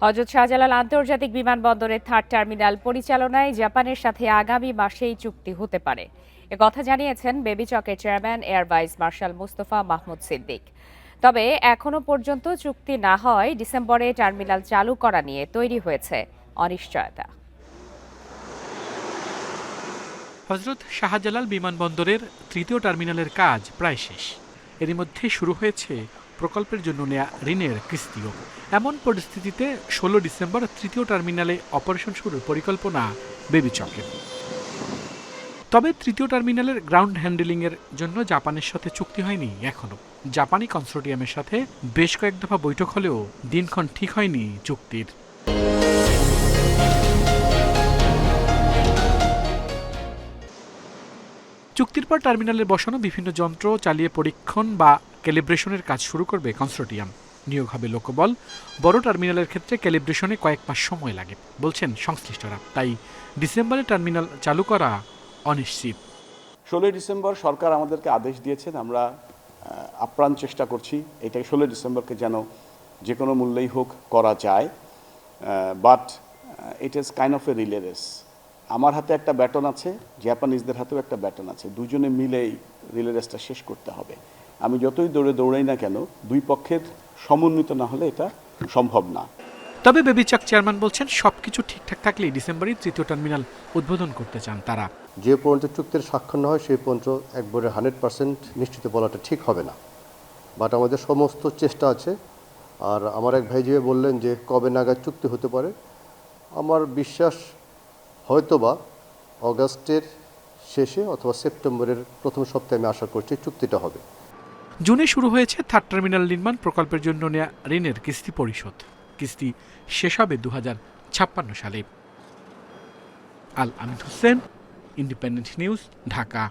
হযরত শাহজালাল আন্তর্জাতিক বিমানবন্দরের third terminal পরিচালনায় জাপানের সাথে আগামী মাসেই চুক্তি হতে পারে, একথা জানিয়েছেন বেবিচকের chairman air vice marshal Mustafa Mahmud Siddique. তবে এখনো পর্যন্ত চুক্তি না হয় ডিসেম্বরে টার্মিনাল চালু করা নিয়ে তৈরি হয়েছে অনিশ্চয়তা। হযরত শাহজালাল বিমানবন্দরের তৃতীয় টার্মিনালের কাজ প্রায় শেষ। এরই মধ্যে শুরু হয়েছে প্রকল্পের জন্য নেয়া ঋণের কিস্তিও। এমন পরিস্থিতিতে ১৬ ডিসেম্বর তৃতীয় টার্মিনালে অপারেশন শুরুর পরিকল্পনা বেবিচকের। তবে তৃতীয় টার্মিনালের গ্রাউন্ড হ্যান্ডেলিংয়ের জন্য জাপানের সাথে চুক্তি হয়নি এখনো। জাপানি কনসোর্টিয়ামের সাথে বেশ কয়েক দফা বৈঠক হলেও দিনক্ষণ ঠিক হয়নি চুক্তির। চুক্তির পর টার্মিনালে বসানো বিভিন্ন যন্ত্র চালিয়ে পরীক্ষণ বা ক্যালিব্রেশনের কাজ শুরু করবে কনসোর্টিয়াম। নিয়োগ হবে লোকবল। বড় টার্মিনালের ক্ষেত্রে ক্যালিব্রেশনে কয়েক মাস সময় লাগে বলছেন সংশ্লিষ্টরা। তাই ডিসেম্বরে টার্মিনাল চালু করা অনিশ্চিত। ১৬ ডিসেম্বর সরকার আমাদেরকে আদেশ দিয়েছেন, আমরা আপ্রাণ চেষ্টা করছি এটা ১৬ ডিসেম্বরকে যেন যে কোনো মূল্যেই হোক করা যায়। But it is kind of A relay race. আমার হাতে একটা ব্যাটন আছে, জাপানিজদের হাতেও একটা ব্যাটন আছে, দুজনে মিলেই রিলে রেসটা শেষ করতে হবে। আমি যতই দৌড়াই না কেন, দুই পক্ষের সমন্বিত না হলে এটা সম্ভব না। তবে বেবিচক চেয়ারম্যান বলছেন সবকিছু ঠিকঠাক থাকলেই ডিসেম্বরেই তৃতীয় টার্মিনাল উদ্বোধন করতে চান তারা। যে পর্যন্ত চুক্তির স্বাক্ষর না হয় সেই পর্যন্ত একবারে 100% নিশ্চিত বলাটা ঠিক হবে না। বাট আমাদের সমস্ত চেষ্টা আছে। আর আমার এক ভাই যে বললেন যে কবে নাগাদ চুক্তি হতে পারে, আমার বিশ্বাস হয়তোবা অগাস্টের শেষে অথবা সেপ্টেম্বরের প্রথম সপ্তাহে আমি আশা করছি চুক্তিটা হবে। জুনে শুরু হয়েছে থার্ড টার্মিনাল নির্মাণ প্রকল্পের জন্য নেয়া ঋণের কিস্তি পরিশোধ। কিস্তি শেষ হবে 2056 সালে। আল আমিন হোসেন, ইন্ডিপেন্ডেন্ট নিউজ, ঢাকা।